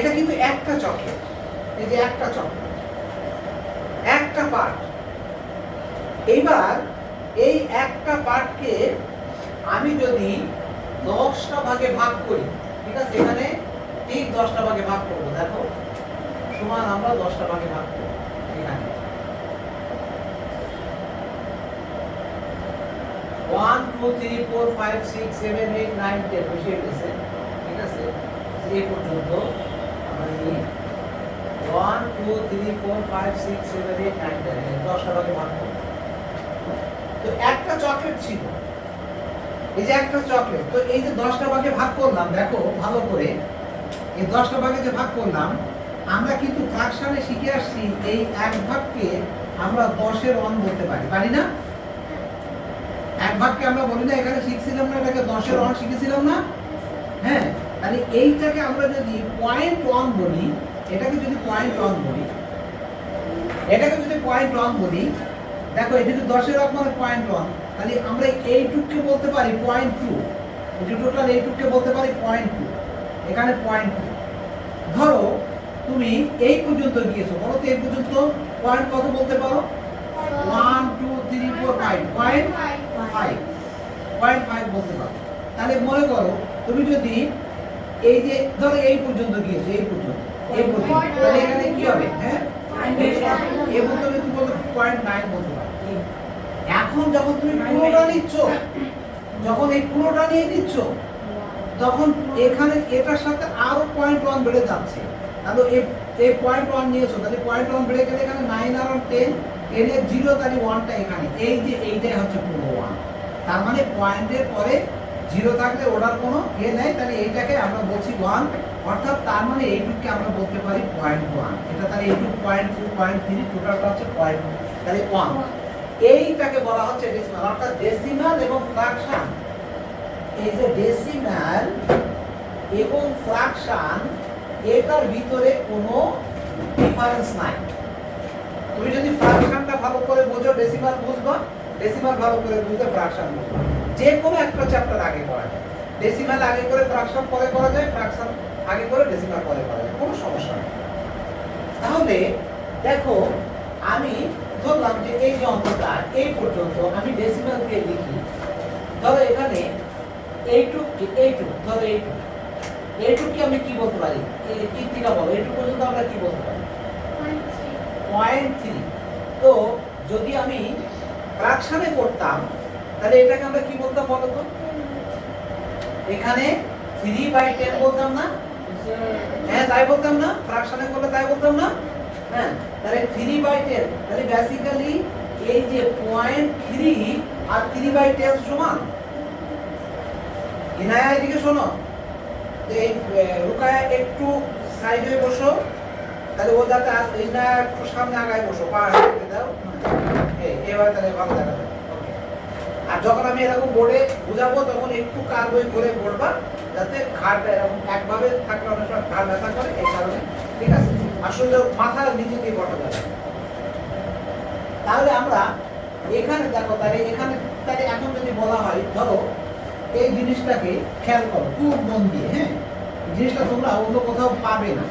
এটা কিন্তু একটা চকলেট, এই যে একটা চকলেট, একটা পার্ট। এইবার এই একটা পার্টকে আমি যদি 10টা ভাগে ভাগ করি, ঠিক আছে, এখানে ঠিক 10টা ভাগে ভাগ করবো, দেখো সমান আমরা 10টা ভাগে ভাগ করবো। এখানে 1 2 3 4 5 6 7 8 9 10 বসিয়ে গেছে, ঠিক আছে, এই পর্যন্ত আমরা নিয়ে 1 2 3 4 5 6 7 8 9 10 10টা ভাগে ভাগ করব। তো একটা চকলেট ছিল, এই যে একটা চকলেট, তো এই যে 10টা ভাগে ভাগ করলাম, দেখো ভালো করে, এই 10টা ভাগে যে ভাগ করলাম, আমরা কিন্তু ফ্র্যাকশনে শিখে আসছি এই এক ভাগকে আমরা 10-এর 1 বলতে পারি, পারি না? এক ভাগকে আমরা বলি না, এখানে শিখছিলাম না, এটাকে 10-এর 1 শিখেছিলাম না? হ্যাঁ, তাহলে এইটাকে আমরা যদি 0.1 বলি, এটাকে যদি 0.1 বলি, এটাকে যদি 0.1 বলি, দেখো এটা যদি 10-এর 1 মানে 0.1, তাহলে আমরা এইটুককে বলতে পারি 0.2, এই যে টোটাল এইটুককে বলতে পারি 0.2, এখানে 0.2। ধরো তুমি এই পর্যন্ত গিয়েছো, বলো তো এই পর্যন্ত পয়েন্ট কত বলতে পারো? 1 2 3 4 5 0.5 বলতে পারো। তাহলে মনে করো তুমি যদি এই যে ধরো এই পর্যন্ত গিয়েছো, এই পর্যন্ত, তাহলে এখানে কি হবে? হ্যাঁ, এই পর্যন্ত তুমি বলতে 0.9 বলতে পারো। এখন যখন তুমি পুরোটা নিচ্ছ, যখন এই পুরোটা নিয়ে নিচ্ছ, তখন এখানে এটার সাথে আরো 0.1 বেড়ে যাচ্ছে। তাহলে এই 0.1 নিয়েছো, তাহলে 0.1 বেড়ে গেলে এখানে 9 আর 10, 10 এর 0, তাহলে 1টা এখানে, এই যে এইটাই হচ্ছে পুরো 1। তার মানে পয়েন্টের পরে 0 থাকলে ওটার কোনো নেই, তাহলে এইটাকে আমরা বলছি 1, অর্থাৎ তার মানে এইটুকুকে আমরা বলতে পারি 0.1। এটা তাহলে এইটুকু 0.2 0.3, টোটালটা হচ্ছে 0.2, তাহলে 1। এইটাকে বলা হচ্ছে ডেসিমাল, অর্থাৎ ডেসিমাল এবং ফ্র্যাকশন, এই যে ডেসিমাল এবং ফ্র্যাকশন, এটার ভিতরে কোনো ডিফারেন্স নাই। তুমি যদি ফ্র্যাকশনটা ভালো করে বোঝো, ডেসিমাল বুঝবা, ডেসিমাল ভালো করে বুঝতে ফ্র্যাকশন বুঝবা। যে কোনো একটা চ্যাপ্টার আগে করা যায়, ডেসিমাল আগে করে ফ্র্যাকশন পরে করা যায়, ফ্র্যাকশন আগে করে ডেসিমাল পরে করা যায়, কোনো সমস্যা নেই। তাহলে দেখো আমি ধরলাম যে এই যে অঙ্কটা এই পর্যন্ত আমি ডেসিমাল দিয়ে লিখি। ধরো এখানে এইটুক, ধরো এইটুককে আমি কি বলতে পারি? এই কীর্তিকা বলো, এইটুক পর্যন্ত আমরা কি বলতে পারি? 0.3। তো যদি আমি ফ্র্যাকশনে করতাম, তাহলে এটাকে আমরা কি বলতাম বলো তো? এখানে 3/10 বলতাম না? হ্যাঁ, তাই বলতাম না? ফ্র্যাকশনে করলে তাই বলতাম না? হ্যাঁ, তাহলে 3/10, তাহলে বেসিক্যালি এই যে 0.3 আর 3/10 সমান। ইনায়া এদিকে শোনো, এই রুকায়া একটু সাইড হয়ে বসো, তাহলে ও যাতে ইনায়া একটু সামনে আগায় বসো, পা রেখে দাও, এবার তাহলে ভালো দেখা যাবে। আর যখন আমি এরকম বোর্ডে বুঝাবো, তখন একটু কার বই করে পড়বা, যাতে ঘাড়টা এরকম একভাবে থাকলে অনেক সময় ঘাড় ব্যথা করে, এই কারণে, ঠিক আছে? আসলে মাথার নিচে দিয়ে বসা যাবে। তাহলে আমরা এখানে দেখো, তাহলে এখানে, তাহলে এখন যদি বলা হয়, ধরো এই জিনিসটাকে খেয়াল করো খুব মন দিয়ে, হ্যাঁ, জিনিসটা তোমরা অন্য কোথাও পাবে না।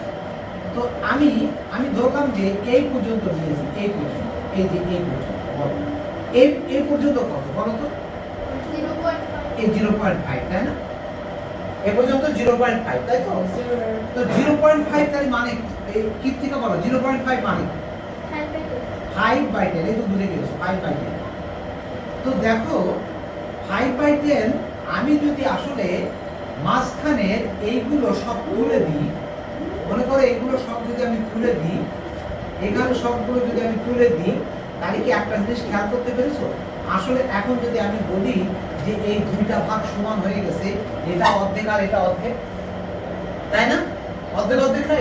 তো আমি ধরলাম যে এই পর্যন্ত নিয়েছি, এই পর্যন্ত, এই যে এই পর্যন্ত, বলো এই পর্যন্ত কত বলো তো? এই 0.5, তাই না? এ পর্যন্ত 0.5, তাই তো? তো 0.5 তার মানে এই কীর্তিকা বলো 0.5 মানে 5/10, এই তো বুঝে গেছো, 5/10। তো দেখো 5/10 আমি যদি আসলে মাঝখানের এইগুলো সব তুলে দিই, মনে করো এইগুলো সব যদি আমি তুলে দিই, এখানে সবগুলো যদি আমি তুলে দিই, তাহলে কি একটা জিনিস খেয়াল করতে পেরেছো? আসলে এখন যদি আমি বলি যে এই দুইটা ভাগ সমান হয়ে গেছে, এটা অর্ধেক আর এটা অর্ধেক, তাই না? অর্ধেক অর্ধেক না,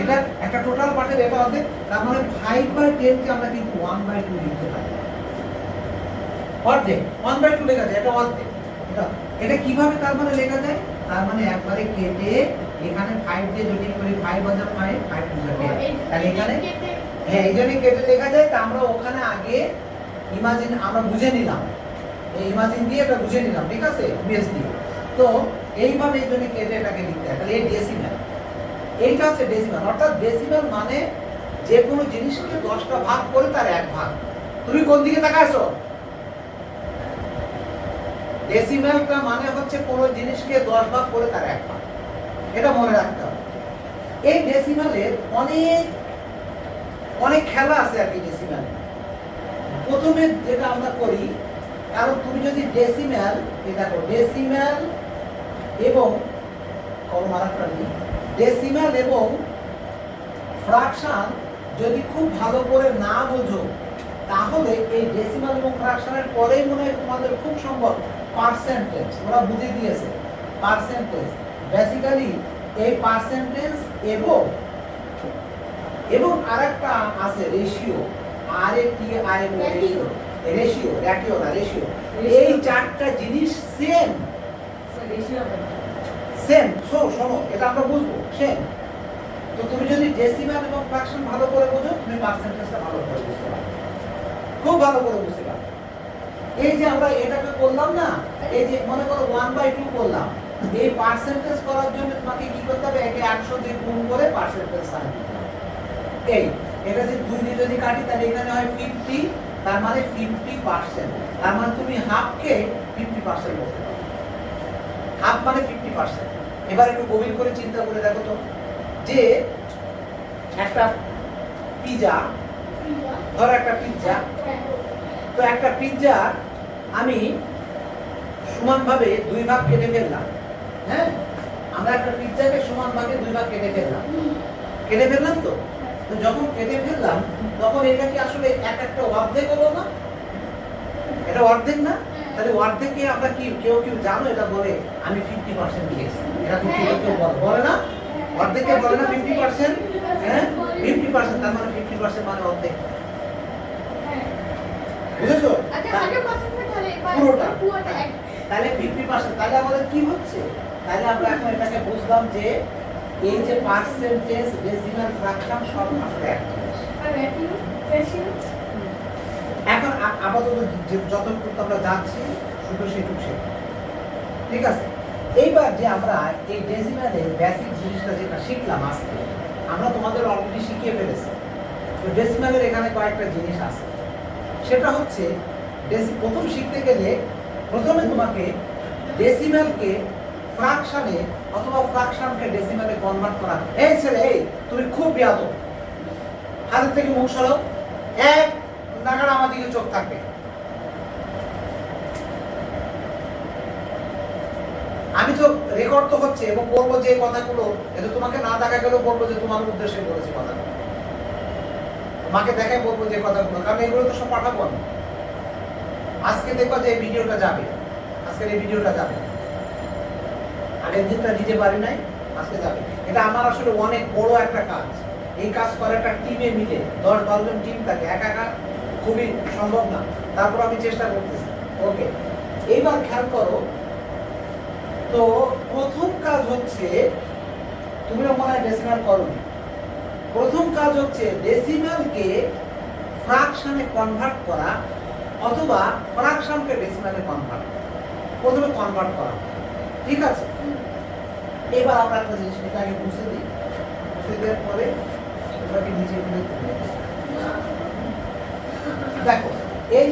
এটা একটা টোটাল পার্টের এটা অর্ধেক, তার মানে 5/10 কে আমরা কিন্তু 1/2 লিখতে পারি। অর্ধেক 1/2 লেখা যায়, এটা অর্ধেক। এটা কিভাবে তার মানে লেখা যায়? তার মানে একবারে কেটে এখানে 5 দিয়ে যদি করি 5 * 5, 5 * 10, তাহলে এখানে হ্যাঁ এই জন্য কেটে লেখা যায়। তা আমরা ওখানে আগে ইমাজিন আমরা বুঝে নিলাম, এই ইমাজিন দিয়ে এটা বুঝে নিলাম, ঠিক আছে, বেস দিয়ে। তো এইভাবে এই জন্য কেটে এটাকে লিখতে হয়। তাহলে এই ডেসিমাল, এইটা হচ্ছে ডেসিমাল। অর্থাৎ ডেসিমাল মানে যে কোনো জিনিসকে 10টা ভাগ করে তার 1 ভাগ। তুমি কোন দিকে তাকাইছো? ডেসিমালটা মানে হচ্ছে কোনো জিনিসকে 10 ভাগ করে তার 1 ভাগ। এটা মনে রাখতে হবে। এই ডেসিমালের অনেক অনেক খেলা আছে আর কি ডেসিমালে। প্রথমে যেটা আমরা করি, কারণ তুমি যদি ডেসিমাল, এই দেখো ডেসিমাল এবং ডেসিমাল এবং ফ্র্যাকশন যদি খুব ভালো করে না বোঝো, তাহলে এই ডেসিমাল এবং ফ্র্যাকশনের পরেই মনে হয় তোমাদের খুব সম্ভব পার্সেন্টেজ। ওরা বুঝে দিয়েছে পার্সেন্টেজ। বেসিক্যালি এই পার্সেন্টেজ এবং আরেকটা আছে রেশিও, রেশিও এই 4টা জিনিস সেম। শোনো, এটা আমরা বুঝবো সেম। তো তুমি যদি ডেসিমাল এবং ফ্র্যাকশন ভালো করে বোঝো, তুমি পার্সেন্টেজটা ভালো করে বুঝতে পারবে, খুব ভালো করে বুঝতে পারবে। এই যে আমরা এটাকে করলাম না, এই যে মনে করো 1/2 করলাম, এই পার্সেন্টেজ করার জন্য তোমাকে কি করতে হবে? একে 100 দিয়ে গুণ করে পার্সেন্টেজ সাইন দিতে হবে। এটা যে 2 দিয়ে যদি কাটি, তাহলে এখানে হয় 50, তার মানে 50%। তার মানে তুমি হাফকে 50% বলতে পারো। হাফ মানে 50%। এবার একটু গভীর করে চিন্তা করে দেখো তো, যে একটা পিৎজা, ধরো একটা পিৎজা, তো একটা পিৎজা আমি সমানভাবে 2 ভাগ কেটে ফেললাম। হ্যাঁ, আমরা একটা পিৎজাকে সমান ভাগে 2 ভাগ কেটে ফেললাম। তো যখন কেটে ফেললাম, তখন এটা কি আসলে একটা অর্ধেক হলো না? এটা অর্ধেক না? তাহলে অর্ধেককে আমরা কি কেউ জানো এটা বলে আমি 50% দিয়েছি, এটা কি কেউ বলে না? অর্ধেককে বলে না 50%? হ্যাঁ, 50%। তার মানে 50% মানে অর্ধেক। বুঝেছো? পুরোটা। তাহলে 50%। তাহলে আমাদের কি হচ্ছে? তাহলে আমরা এখন এটাকে বুঝলাম যে এই যে পার্সেন্টেজ, ডেসিমাল, ফ্র্যাকশন সব আসলে এক জিনিস। এখন আপাতত যতটুকু আমরা যাচ্ছি শুধু সেটুকু শেখা, ঠিক আছে? এইবার যে আমরা এই ডেসিমালের বেসিক জিনিসটা যেটা শিখলাম আজকে, আমরা তোমাদের অলরেডি শিখিয়ে ফেলেছি। তো ডেসিমালের এখানে কয়েকটা জিনিস আছে। সেটা হচ্ছে প্রথম শিখতে গেলে প্রথমে তোমাকে ডেসিমালকে ফ্র্যাকশনে অথবা ফ্র্যাকশনকে ডেসিমালে কনভার্ট করা। এই ছেলে, এই তুমি খুব বেয়াদব, হাতের থেকে মুখ সরাও, এক নাগাড় আমার দিকে চোখ থাকবে। আমি তো রেকর্ড তো হচ্ছে এবং বলবো যে কথাগুলো, এটা তোমাকে না দেখা গেলেও বলবো যে তোমার উদ্দেশ্যে বলেছি কথাগুলো, তোমাকে দেখাই বলবো যে কথাগুলো, কারণ এগুলো তো সব পাঠাবো আমি। আজকে দেখবা যে এই ভিডিওটা যাবে, আজকের এই ভিডিওটা যাবে। আগের দিনটা দিতে পারি নাই, আজকে যাবে। এটা আমার আসলে অনেক বড় একটা কাজ। এই কাজ করে একটা টিমে মিলে, 10-12 জন টিম থাকে, একা খুবই সম্ভব না। তারপর আমি চেষ্টা করতেছি। ওকে, এইবার খেয়াল করো। তো প্রথম কাজ হচ্ছে, তুমিও মনে হয় ডেসিমাল করোনি, প্রথম কাজ হচ্ছে ডেসিমালকে ফ্র্যাকশনে কনভার্ট করা অথবা ফ্র্যাকশনকে ডেসিমালে কনভার্ট করা। প্রথমে কনভার্ট করা, ঠিক আছে? এবার আমরা একটা জিনিস আগে বুঝে দিই, বুঝে দেওয়ার পরে এটাকে নিচে ফেলে দেখো, এই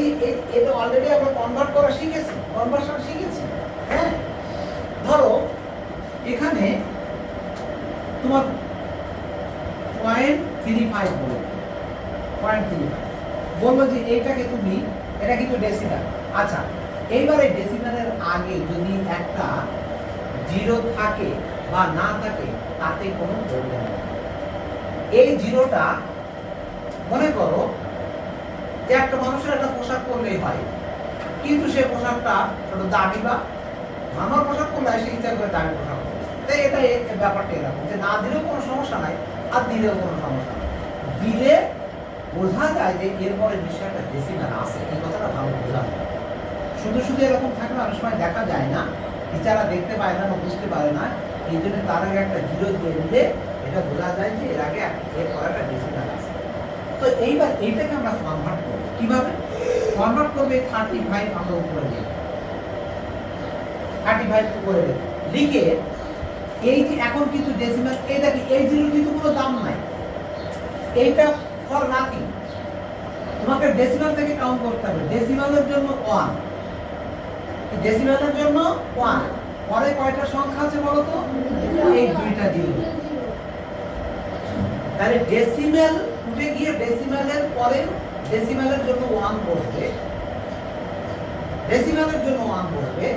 এটা অলরেডি আমরা কনভার্ট করা শিখেছি, কনভার্সন শিখেছি। হ্যাঁ, ধরো এখানে তোমার 0.35 বলো, 0.35 বললো যে এইটাকে তুমি, এটা কিন্তু ডেসিমাল। আচ্ছা, এইবার এই ডেসিমালের আগে যদি একটা 0 থাকে বা না থাকে, তাতে কোনো প্রবলেম নেই। এই 0টা মনে করো যে একটা মানুষের একটা পোশাক পরলেই হয়, কিন্তু সেই পোশাকটা দামি বা আমার পোশাক পরলে সে ইচ্ছা করে দামি পোশাক পরে। তাই এটা ব্যাপারটা এরকম যে না দিলেও কোনো সমস্যা নাই, আর দিলেও কোনো সমস্যা নাই। দিলে বোঝা যায় যে এরপরে নিশ্চয় একটা ডেসিমাল আছে, এই কথাটা ভালো বোঝা যায়। শুধু এরকম থাকলে অনেক সময় দেখা যায় না, টিচাররা দেখতে পায় না বা বুঝতে পারে না। এই জন্য তার আগে একটা 0 দিয়ে দিলে এটা বোঝা যায় যে এর আগে এরপর একটা ডেসিমাল আছে। তো এইবার এইটাকে আমরা কনভার্ট করবো কিভাবে? কনভার্ট করবে 35 আমরা উপরে লিখব, 35 উপরে লিখে এই যে এখন কিন্তু ডেসিমাল, এইটা কি এই জিরোর কিন্তু কোনো দাম নাই, এইটা ফর নাথিং। তোমাকে ডেসিমাল থেকে কাউন্ট করতে হবে। ডেসিমালের জন্য 1, ডেসিমালের জন্য 1, পরে কয়টা সংখ্যা আছে বলো তো? এই দুইটা জিরো। তাহলে ডেসিমাল উঠে গিয়ে ডেসিমালের পরে ডেসিমালের জন্য 1 বসবে, ডেসিমালের জন্য 1 বসবে,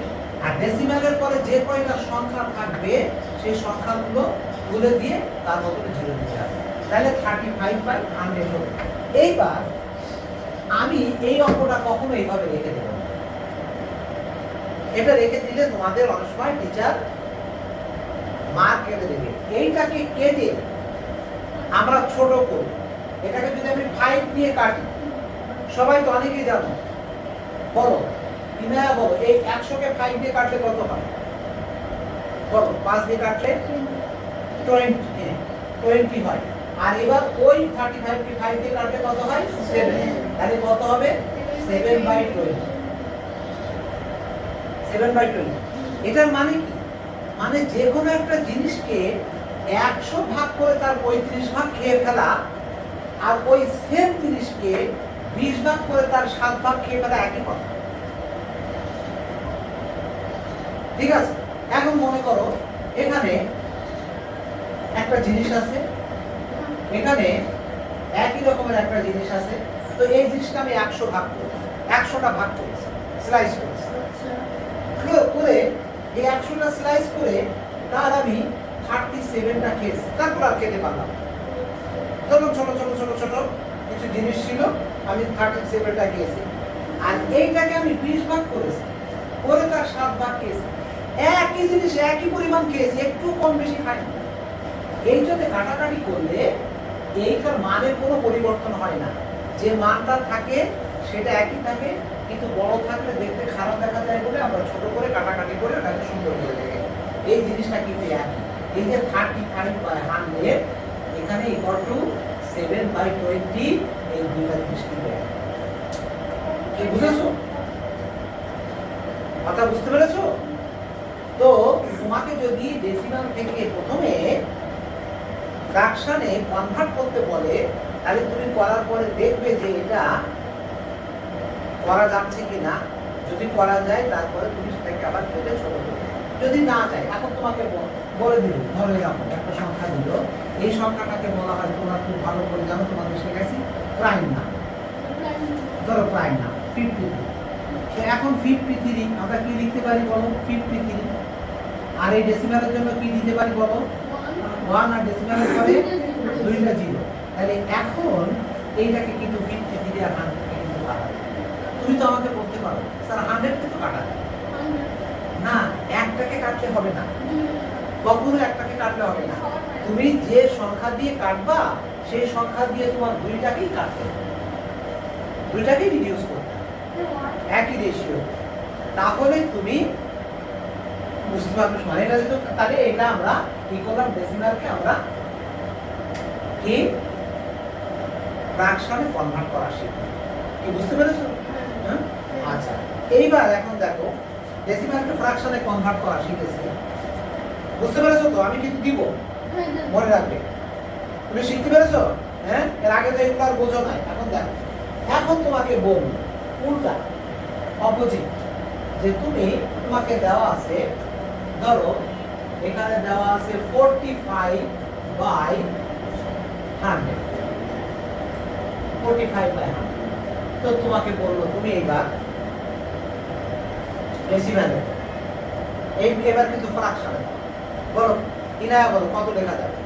আর ডেসিমালের পরে যে কয়টা সংখ্যা থাকবে সেই সংখ্যাগুলো তুলে দিয়ে তার মধ্যে জিরো দিতে হবে। তাহলে 35/100 হবে। এইবার আমি এই অঙ্কটা কখনো এইভাবে রেখে দেব না। এটা রেখে দিলে তোমাদের অনেক সময় টিচার মার্ক কেটে দেবে। এইটাকে কেটে আমরা ছোট করি। এটাকে যদি আমি 5 দিয়ে কাটি, সবাই তো অনেকেই জানো, বলো ইনায়া বলো, এই 100কে 5 দিয়ে কাটলে কত হয়? বলো, 5 দিয়ে কাটলে 20 হয়। আর এবার ওই 35 কে 5 দিয়ে কাটলে কত হয়? 7। তাহলে কত হবে? 7/20। 7/20। এটার মানে কি? মানে যে কোনো একটা জিনিসকে 100 ভাগ করে তার 35 ভাগ খেয়ে ফেলা, আর ওই সেম জিনিসকে 20 ভাগ করে তার 7 ভাগ খেয়ে ফেলা একই কথা। ঠিক আছে? এখন মনে করো এখানে একটা জিনিস আছে, এখানে একই রকমের একটা জিনিস আছে, তো এই জিনিসটা আমি 100 ভাগ করব, 100টা ভাগ করেছি, স্লাইস করেছি, করে এই 100টা স্লাইস করে তার আমি 37টা খেয়েছি, তারপর আর খেতে পারলাম। ধরুন ছোট ছোট ছোট ছোট কিছু জিনিস ছিল, আমি 37টা খেয়েছি, আর এইটাকে আমি 20 ভাগ করেছি, করে তার 7 ভাগ খেয়েছি। একই জিনিস একই পরিমাণ খেয়েছি, একটু কম বেশি খাইনি। এইটাতে কাটাকাটি করলে এইটার মানের কোনো পরিবর্তন হয় না, যে মানটা থাকে সেটা একই থাকে, কিন্তু বড় থাকলে দেখতে খারাপ দেখা যায় বলে আমরা ছোট করে কাটাকাটি করে ওটাকে সুন্দর করে দেখি। এই জিনিসটা কিন্তু একই। এই যে 35/100 এখানে ইকুয়াল টু 7/20, এই দুইটা জিনিস কিন্তু একই। কি বুঝেছো? কথা বুঝতে পেরেছো? তো তোমাকে যদি ডেসিমাল থেকে প্রথমে ফ্র্যাকশনে কনভার্ট করতে বলে, তাহলে তুমি করার পরে দেখবে যে এটা করা যাচ্ছে কিনা। যদি করা যায় তারপরে তুমি সেটাকে আবার কেটে ছোট করবে। যদি না যায়, এখন তোমাকে বলে দিল, ধরে রাখো একটা সংখ্যা দিল, এই সংখ্যাটাকে বলা হয়, তোমরা খুব ভালো করে জানো, তোমাদের শেখাইছি, প্রাইম না। ধরো প্রাইম না 53। তো এখন 53 আমরা কি লিখতে পারি বলো? 53। আর এই ডেসিমালের জন্য কি দিতে পারি বলো? 1, আর ডেসিমালের পরে দুইটা জিরো। তাহলে এখন এইটাকে কিন্তু 53 আর 100 কিন্তু কাটা যায়। তুমি তো আমাকে বলতে পারো স্যার 100 কে তো কাটা যায় না, একটাকে কাটলে হবে না, কখনো একটাকে কাটলে হবে না। তুমি যে সংখ্যা দিয়ে কাটবা সেই সংখ্যা দিয়ে তোমার দুইটাকেই কাটতে হবে, দুইটাকেই রিডিউস করতে হবে একই রেশিও, তাহলে তুমি বুঝতে পারবে। মানে এটা যেহেতু, তাহলে এটা আমরা কি করলাম, ডেসিমালকে আমরা কি ফ্র্যাকশনে কনভার্ট করা শিখলাম। কি বুঝতে পেরেছো? হ্যাঁ, আচ্ছা। এইবার এখন দেখো, ডেসিমালকে ফ্র্যাকশনে কনভার্ট করা শিখেছি, বুঝতে পেরেছো তো? আমি কিন্তু দিব, মনে রাখবে। তুমি শিখতে পেরেছো? হ্যাঁ, এর আগে তো এগুলো আর বোঝো নাই। এখন দেখো, এখন তোমাকে বলবো উল্টা, অপোজিট, যে তোমাকে দেওয়া আছে, ধরো এখানে দেওয়া আছে 45/100, 45/100। তো তোমাকে বললো তুমি এইবার ডেসিমালে, এবার কিন্তু ফ্র্যাকশনে বলো, ইনায়া বলো কত লেখা যাবে?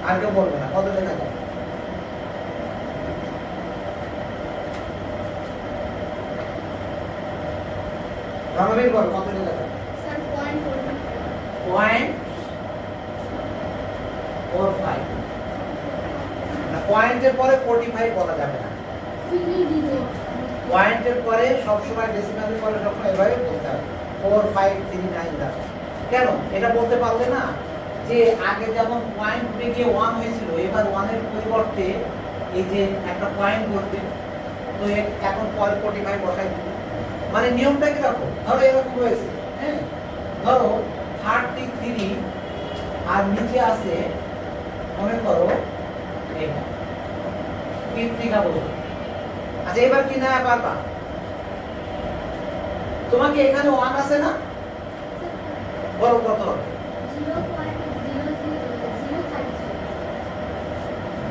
আর কেউ বলবে না, কত লেখা যাবে? রণবীর বল কত লেখা যাবে? স্যার 0.45। না, পয়েন্টের পরে 45 বলা যাবে না। পয়েন্টের পরে সবসময় ডেসিমালের পরে সবসময় এভাবে বলতে হবে 4539 যাবে। কেন এটা বলতে পারলে না? যে আগে যেমন পয়েন্ট থেকে 1 হয়েছিল, এবার 1 এর পরিবর্তে এই যে একটা পয়েন্ট বলতে, তো এখন 45 বসাই দিবে। মানে নিয়মটা কি রকম? ধরো এরকম হয়েছে, হ্যাঁ, ধরো 33 আর নিচে আছে মনে করো এটা কৃত্তিকা বলুন। আচ্ছা এবার কি না পারবা? তোমাকে এখানে 1 আছে না, বলো কত হবে?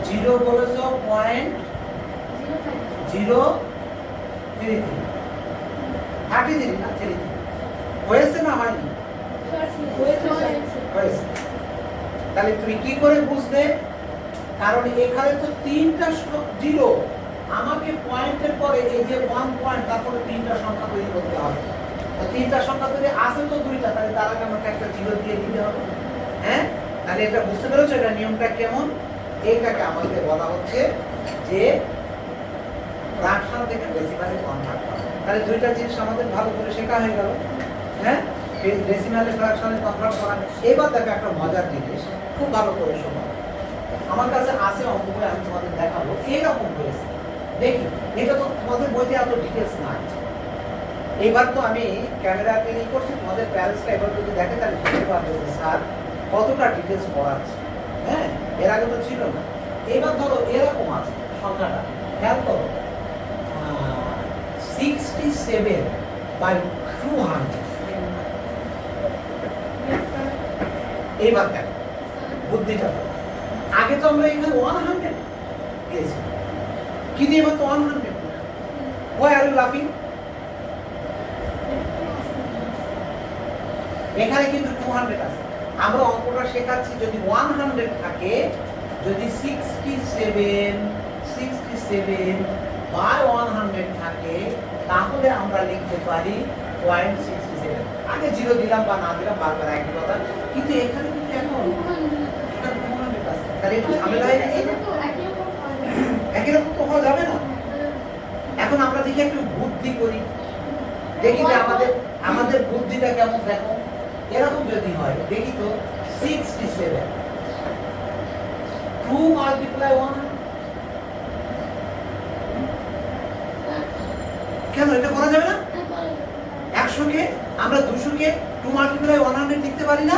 0 বলেছো 0.033 33 না 33 হয়েছে না হয়নি? হয়েছে। তাহলে তুমি কি করে বুঝলে? কারণ এখানে তো 3টা জিরো, আমাকে পয়েন্টের পরে এই যে 1 পয়েন্ট তারপরে 3টা সংখ্যা তৈরি করতে হবে। 3টা সংখ্যা তৈরি আছে তো 2টা, তাহলে তার আগে আমাকে একটা জিরো দিয়ে দিতে হবে। হ্যাঁ, তাহলে এটা বুঝতে পেরেছো এটা নিয়মটা কেমন? এইটাকে আমাদের বলা হচ্ছে যে ফ্র্যাকশন থেকে ডেসিমালে কনভার্ট করা। তাহলে 2টা জিনিস আমাদের ভালো করে শেখা হয়ে গেল। হ্যাঁ, ডেসিমালে ফ্র্যাকশনে কনভার্ট করা। এবার দেখো একটা মজার জিনিস, খুব ভালো করে শোনো। আমার কাছে আছে অঙ্কগুলো, আমি তোমাদের দেখাবো। এরকম হয়েছে দেখি, এটা তো তোমাদের বইতে এত ডিটেলস নাই। এবার তো আমি ক্যামেরাকে নিয়ে করছি, তোমাদের প্যারেন্টসরা এবার যদি দেখে তাহলে বুঝতে পারবে যে স্যার কতটা ডিটেলস পড়াচ্ছে। হ্যাঁ, এর আগে তো ছিল না। এবার ধরো এরকম আছে সংখ্যাটা, খেয়াল করো 67/200। এইবার দেখো বুদ্ধিটা, আগে তো আমরা এখানে 100 পেয়েছি, কিন্তু এবার তো 100। Why are you laughing? এখানে কিন্তু 200 আছে। আমরা অঙ্কটা শেখাচ্ছি যদি 100 থাকে, যদি 67/100 থাকে, তাহলে আমরা লিখতে পারি 0.67। আগে জিরো দিলাম বা না দিলাম বারবার একই কথা, কিন্তু এখানে কিন্তু এখন 200 আছে। তাহলে একটু ঝামেলা হয়ে গেছে না? একই রকম তো হওয়া যাবে না। এখন আমরা দেখি একটু বুদ্ধি করি, দেখি যে আমাদের বুদ্ধিটা কেমন। দেখো এরকম যদি হয়, দেখি তো 67 2 মাল্টিপ্লাই 1, কেন এটা করা যাবে না? 100 কে আমরা 200 কে 2 মাল্টিপ্লাই 100 লিখতে পারি না?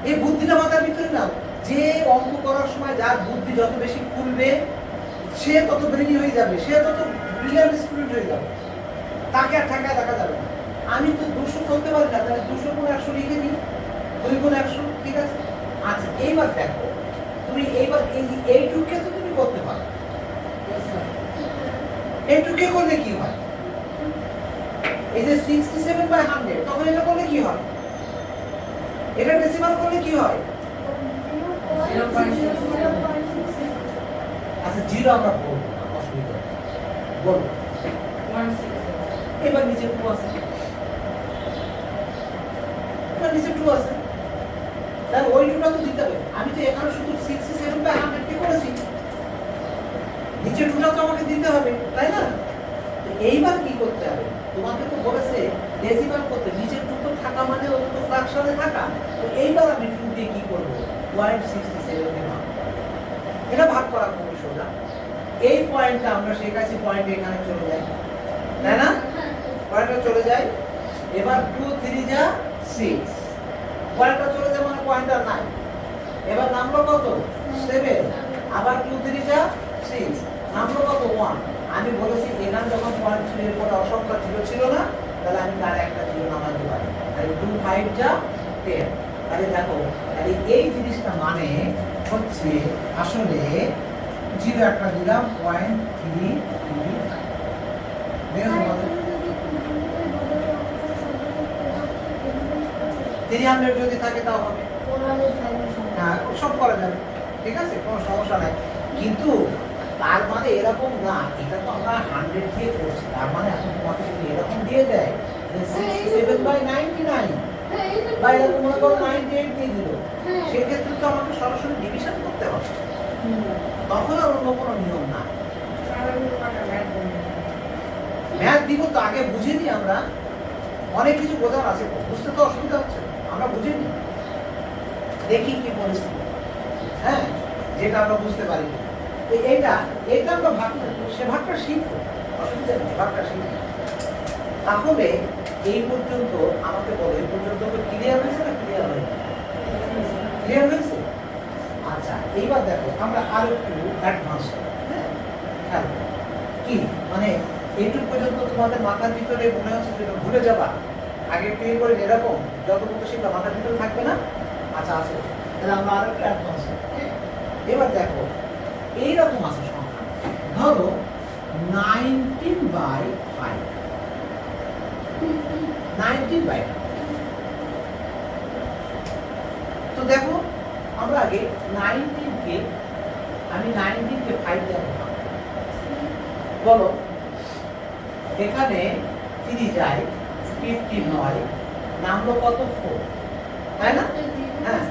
এই বুদ্ধিটা মাথার ভিতরে নাও। যে অঙ্ক করার সময় যার বুদ্ধি যত বেশি খুলবে, সে তত ব্রেনি হয়ে যাবে, সে তত ব্রিলিয়ান্ট স্টুডেন্ট হয়ে যাবে। তাকে আর ঠেকায় দেখা যাবে না। আমি তো 200 করতে পারি না, তাহলে 200 গুণ 100 লিখে দিই, 2 গুণ 100, ঠিক আছে? আচ্ছা এইবার দেখো, তুমি এইবার এইটুকে তো তুমি করতে পারো। এইটুকে করলে কি হয়? এই যে 67/100, তখন এটা করলে কি হয়? এটা ডেসিমাল করলে কি হয়? 0.6। আচ্ছা জিরো আমরা বলবো না, অসুবিধা নেই, বলবো 167। এবার নিচে 2 আছে, এবার নিচে 2 আছে, তাহলে ওই 2টা তো দিতে হবে। আমি তো এখানে শুধু 67/100 কে করেছি, নিচে 2টা তো আমাকে দিতে হবে, তাই না? এইবার কি করতে হবে? তোমাকে তো বলেছে ডেসিমাল করতে, নিচে 2 তো থাকা মানে ওটা তো ফ্র্যাকশনে থাকা। তো এইবার আমি 2 দিয়ে কি করব? 0.67 কে ভাগ। এটা ভাগ করা খুবই সোজা। এই পয়েন্টটা আমরা শেখাইছি, পয়েন্ট এখানে চলে যায়, তাই না? পয়েন্টটা চলে যায়। এবার 2 3 যা 6, পয়েন্টটা চলে যায় মানে পয়েন্টটা নাই। এবার নামলো কত? 7। আবার 2 3 যা 6, নামলো কত? 1। আমি বলেছি এখানে যখন পয়েন্ট ছিল এর পরে অসংখ্য জিরো ছিল না, তাহলে আমি তার একটা জিরো নামাতে পারি। তাহলে 2 5 যা 10। তাহলে দেখো, তাহলে এই জিনিসটা মানে হচ্ছে আসলে জিরো একটা দিলাম 0.335। দেখো আমাদের 300 যদি থাকে তাও হবে, হ্যাঁ সব করা যাবে, ঠিক আছে, কোনো সমস্যা নাই। কিন্তু তার মানে এরকম না, এটা তো আমরা 100 দিয়ে করছি, তার মানে এখন তোমাকে যদি এরকম দিয়ে দেয় যে 67/99 বা এরকম মনে করো 98 দিয়ে দিল, সেক্ষেত্রে তো আমাকে সরাসরি ডিভিশন করতে হবে, তখন আর অন্য কোনো নিয়ম না। ম্যাথ দিব তো আগে বুঝে নিই আমরা, অনেক কিছু বোঝার আছে, বুঝতে তো অসুবিধা হচ্ছে, আমরা বুঝে নিই, দেখি কি পরিস্থিতি। হ্যাঁ, যেটা আমরা বুঝতে পারি এইটা আমরা ভাগ করবো, সে ভাগটা শিখবো, অসুবিধা নেই, ভাগটা শিখবো। তাহলে এই পর্যন্ত আমাকে বলো, এই পর্যন্ত ক্লিয়ার হয়েছে না ক্লিয়ার হয়নি? ক্লিয়ার হয়েছে? আচ্ছা, এইবার দেখো আমরা আরো একটু অ্যাডভান্স হ্যাঁ খেয়াল করো। কি মানে এইটুকু পর্যন্ত তোমাদের মাথার ভিতরে মনে হচ্ছে যে ভুলে যাবা, আগে ক্লিয়ার করে এরকম যতটুকু শিখবা মাথার ভিতরে থাকবে না? আচ্ছা আছে, তাহলে আমরা আরো একটু অ্যাডভান্স। এবার দেখো এইরকম আছে সংখ্যা, ধরো 19/5, 19/5। তো দেখো আমরা আগে 19কে 5 দিয়ে ভাগ বলো, এখানে 3 যায় 15 হয়, নামলো কত 4, তাই না? হ্যাঁ,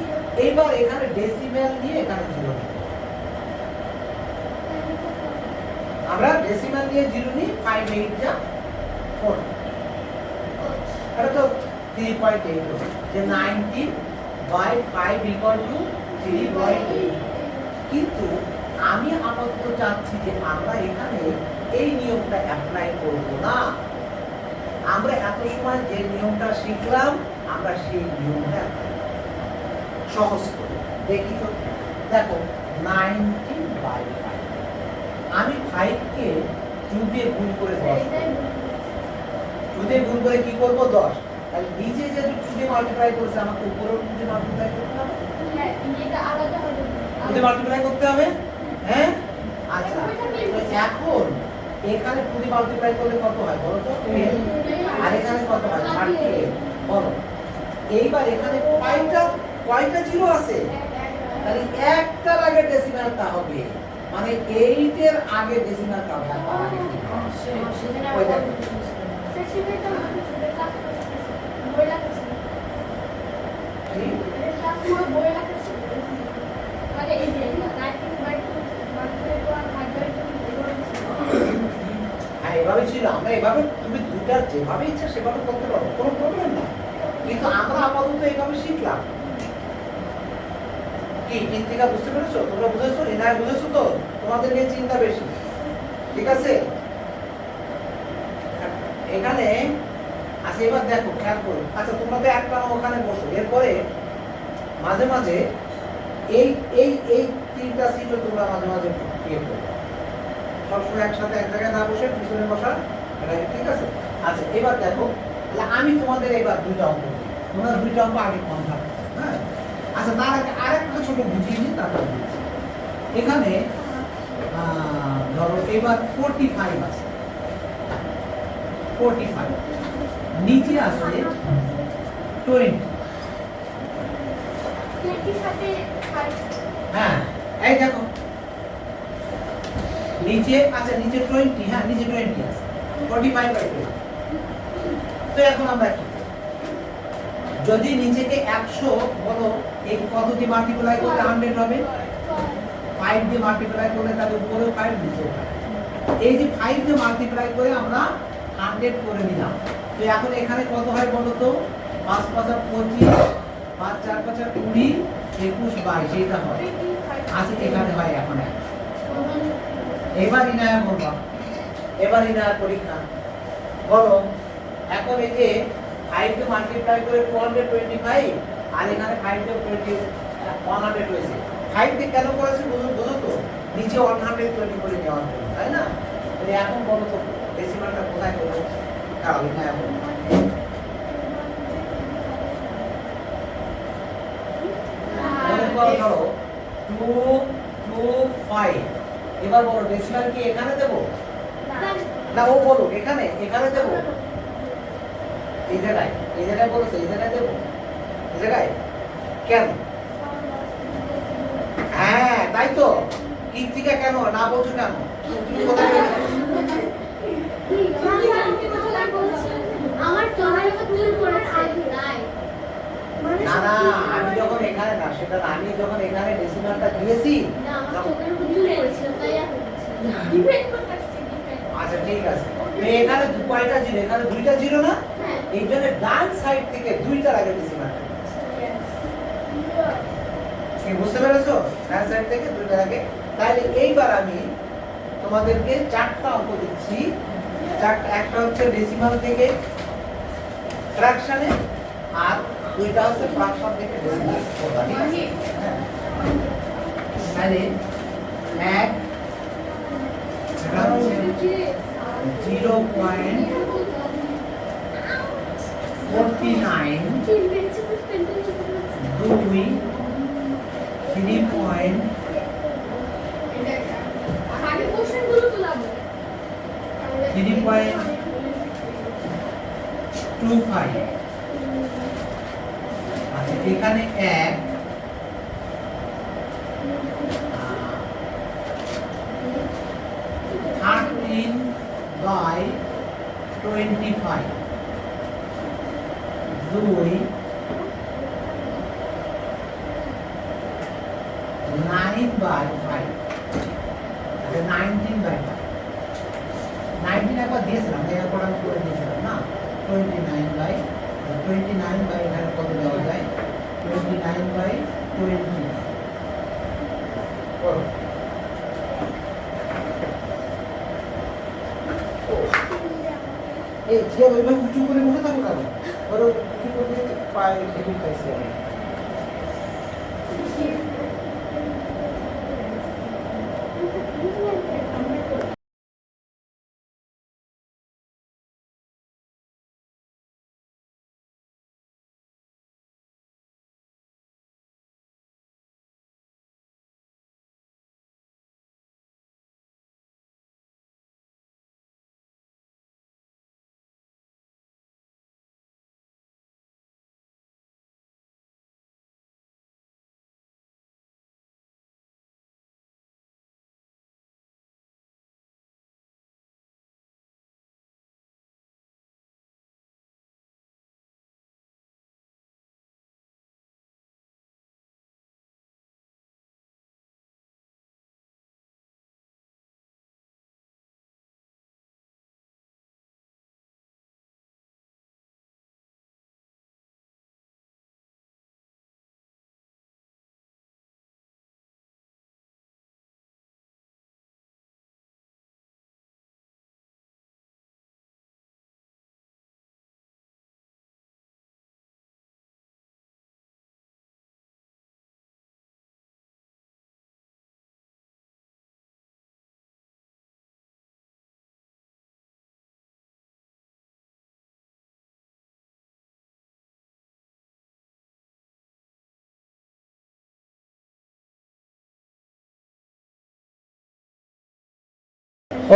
এইবার এখানে ডেসিমেল নিয়ে এখানে 0 নিই, আমরা ডেসিমেল নিয়ে 0 নিই, 5 8 যা 4, এটা তো 3.8 হবে, যে 19/5 = 3.8। কিন্তু আমি আপাতত চাচ্ছি যে আমরা এখানে এই নিয়মটা অ্যাপ্লাই করব না, আমরা এত সময় যে নিয়মটা শিখলাম আমরা সেই নিয়মটা সহজ করে দেখি। তো দেখো 19/5, আমি 5কে 2 দিয়ে গুণ করে 10, 2 দিয়ে গুণ করে কি করব 10, তাহলে নিচে যে 2 দিয়ে মাল্টিপ্লাই করেছে আমাকে উপরেও 2 দিয়ে মাল্টিপ্লাই করতে হবে, হ্যাঁ এটা আলাদা হবে, 2 দিয়ে মাল্টিপ্লাই করতে হবে, হ্যাঁ। আচ্ছা তো এখন এখানে 2 দিয়ে মাল্টিপ্লাই করলে কত হয় বলো তো, 10, আর এখানে কত হয় 38 বলো। এইবার এখানে কয়টা 0 আছে, তাহলে একটার আগে ডেসিমালটা হবে, মানে 8 এর আগে ডেসিমালটা হবে, আর তার আগে কি হবে ওই দেখো হ্যাঁ এভাবে ছিল, আমরা এভাবে তুমি দুটার যেভাবে ইচ্ছা সেভাবে করতে পারো, কোনো প্রবলেম না, কিন্তু আমরা আপাতত এইভাবে শিখলাম। কি চিন্তিকা বুঝতে পেরেছো? তোমরা বুঝেছো? এনায় বুঝেছো? তো তোমাদের নিয়ে চিন্তা বেশি, ঠিক আছে? এখানে আচ্ছা এবার দেখো খেয়াল করো, আচ্ছা তোমরা তো একটা ওখানে বসো, এরপরে মাঝে মাঝে এই এই এই 3টা সিটও তোমরা মাঝে মাঝে ইয়ে করো, সবসময় একসাথে এক জায়গায় না বসে পিছনে বসা, এটা ঠিক আছে? আচ্ছা এবার দেখো, তাহলে আমি তোমাদের এবার 2টা অঙ্ক দিই, তোমরা 2টা অঙ্ক আগে কম থাকবে, হ্যাঁ। আচ্ছা তার আগে আরেকটা ছোট বুঝিয়ে নিই, তারপর এখানে ধরো এবার 45 আছে, 45 নিচে আসলে 20, হ্যাঁ এই দেখো নিচে, আচ্ছা নিচে 20, হ্যাঁ নিচে 20 আছে, 45/20। তো এখন আমরা কি যদি নিচেকে 100 বলো, এই কত দিয়ে মাল্টিপ্লাই করলে 100 হবে, 5 দিয়ে মাল্টিপ্লাই করলে তাহলে উপরেও 5 নিচেও 5, এই যে 5 দিয়ে মাল্টিপ্লাই করে আমরা 100 করে নিলাম। তো এখন এখানে কত হয় বলো তো, 5 5 25, 5 4 5 20, 21 22, এটা হয়। আচ্ছা এখানে হয় এখন 100। এবার ইনায়া বলবা, এবার ইনায়া পরীক্ষা বলো, এখন এই যে 5 কে মাল্টিপ্লাই করে 225, আর এখানে 5 কে 100 হয়েছে, 5 কে কেন করেছে বুঝো তো, নিচে 120 করে নেওয়ার জন্য, তাই না? তাহলে এখন বলো তো ডেসিমালটা কোথায় করবো, তাহলে না এখন মনে করো 225, এবার বলো ডেসিমাল কি এখানে দেবো না, ও বলো এখানে দেবো, এই জায়গায় বলেছে এই জায়গায় দেবো, এই জায়গায় কেন? হ্যাঁ তাই তো, কীর্তিকা কেন না বলছো কেন? তুমি কোথায় না না আমি যখন এখানে না, সেটা আমি যখন এখানে ডেসিমালটা দিয়েছি, আচ্ছা ঠিক আছে, এখানে কয়টা 0, এখানে 2টা 0 না, এই জন্য ডান সাইড থেকে 2টার আগে ডেসিমালটা বুঝতে পেরেছো, ডান সাইড থেকে 2টার আগে। তাহলে এইবার আমি তোমাদেরকে 4টা অঙ্ক দিচ্ছি, একটা হচ্ছে ডেসিমাল থেকে ফ্র্যাকশনে, আর দুইটা হচ্ছে ফ্র্যাকশন থেকে ডেসিমাল করবা, ঠিক আছে? হ্যাঁ, তাহলে এক এটা হচ্ছে 0.49, দুই 3.25। আচ্ছা, এখানে এক 13/25, দুই 9/5, 19/5। 19 একবার দিয়েছিলাম, এরপর আমি করে দিয়েছিলাম না, 29/29 এখানে কত দেওয়া যায়, 29/20 করো। এই যে ওইভাবে উঁচু করে বসে থাকো কেন, ধরো উঁচু করে পায়ে হেঁটে খাইছি আমি।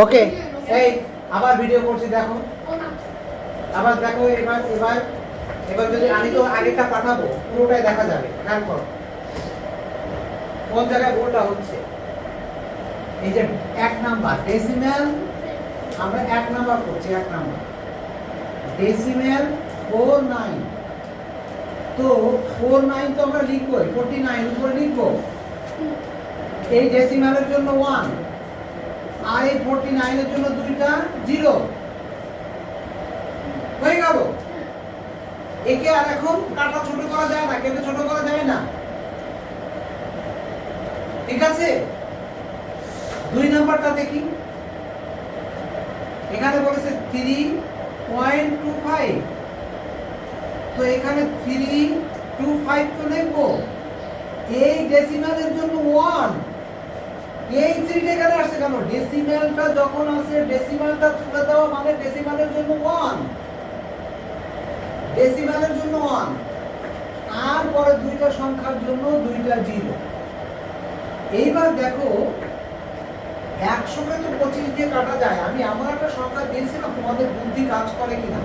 ওকে, এই আবার ভিডিও করছি, দেখো আবার দেখো। এবার এবার এবার যদি আমি তো আগেটা পাঠাবো, পুরোটাই দেখা যাবে। খেয়াল করো কোন জায়গায় ভুলটা হচ্ছে। এই যে 1 নাম্বার ডেসিমেল, আমরা 1 নাম্বার করছি, 1 নাম্বার ডেসিমেল 49। তো 49 তো আমরা লিখবো, 49 উপরে লিখবো, এই ডেসিমেলের জন্য 1, আর এই 49 এর জন্য দুইটা 0 হয়ে গেল। একে আর এখন কাটা ছোট করা যায় না, কেটে ছোট করা যায় না, ঠিক আছে? 2 নাম্বারটা দেখি, এখানে বলেছে 3.25, তো এখানে 3.25 তো লিখবো। এই ডেসিমেলের জন্য 1, এই 3 এখানে আসছে কেন? ডেসিমেলটা যখন আসে, ডেসিমেলটা তুলে দেওয়া মানে ডেসিমেলের জন্য 1, ডেসিমেলের জন্য 1, আর পরে দুইটা সংখ্যার জন্য দুইটা 0। এইবার দেখো 100 কে তো 25 দিয়ে কাটা যায়। আমি আমার একটা সংখ্যা দিয়েছিলাম, তোমাদের বুদ্ধি কাজ করে কিনা।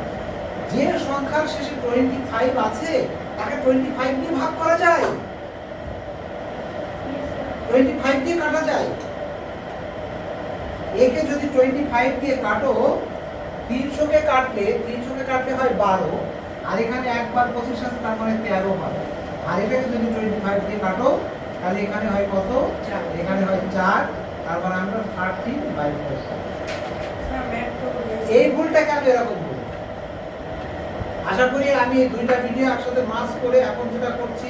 যে সংখ্যার শেষে 25 আছে তাকে 25 দিয়ে ভাগ করা যায়, 25 দিয়ে কাটা যায়। একে যদি 25 দিয়ে কাটো, 300 কে কাটলে হয় 12, আর এখানে একবার 25 আছে, তার মানে 13 হবে। আর এটাকে যদি 25 দিয়ে কাটো, তাহলে এখানে হয় কত? 4, এখানে হয় 4, তার মানে আমরা 13/4। এই ভুলটা কেন এরকম ভুল? আশা করি আমি এই দুইটা ভিডিও একসাথে মাস করে এখন যেটা করছি